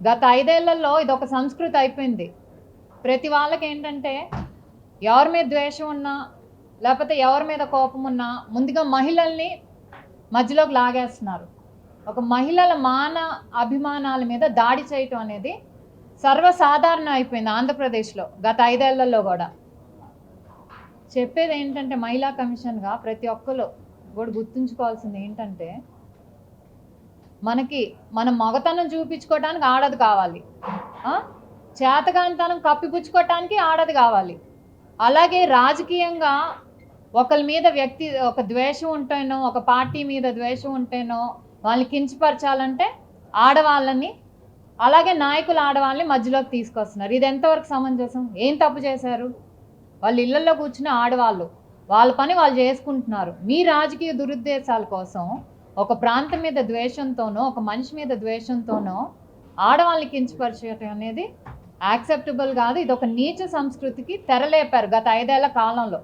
గత 5 ఏళ్లలో ఇదొక సంస్కృతి అయిపోయింది. ప్రతి వాళ్ళకి ఏంటంటే ఎవరి మీద ద్వేషం ఉన్నా లేకపోతే ఎవరి మీద కోపం ఉన్నా ముందుగా మహిళల్ని మధ్యలోకి లాగేస్తున్నారు. ఒక మహిళల అభిమానాల మీద దాడి చేయటం అనేది సర్వసాధారణం అయిపోయింది ఆంధ్రప్రదేశ్లో గత 5 ఏళ్లలో కూడా. చెప్పేది ఏంటంటే మహిళా కమిషన్గా ప్రతి ఒక్కరు కూడా గుర్తుంచుకోవాల్సింది ఏంటంటే మన మగతనం చూపించుకోవడానికి ఆడది కావాలి, చేతగానితనం కప్పిపుచ్చుకోవటానికి ఆడది కావాలి. అలాగే రాజకీయంగా ఒకరి మీద ఒక ద్వేషం ఉంటేనో ఒక పార్టీ మీద ద్వేషం ఉంటేనో వాళ్ళని కించపరచాలంటే ఆడవాళ్ళని, అలాగే నాయకులు ఆడవాళ్ళని మధ్యలోకి తీసుకొస్తున్నారు. ఇది ఎంతవరకు సమంజసం? ఏం తప్పు చేశారు? వాళ్ళ ఇళ్లలో కూర్చుని ఆడవాళ్ళు వాళ్ళ పని వాళ్ళు చేసుకుంటున్నారు. మీ రాజకీయ దురుద్దేశాల కోసం ఒక ప్రాంతం మీద ద్వేషంతోనో ఒక మనిషి మీద ద్వేషంతోనో ఆడవాళ్ళని కించపరచడం అనేది యాక్సెప్టబుల్ కాదు. ఇది ఒక నీచ సంస్కృతికి తెరలేపారు గత 5 ఏళ్ల కాలంలో.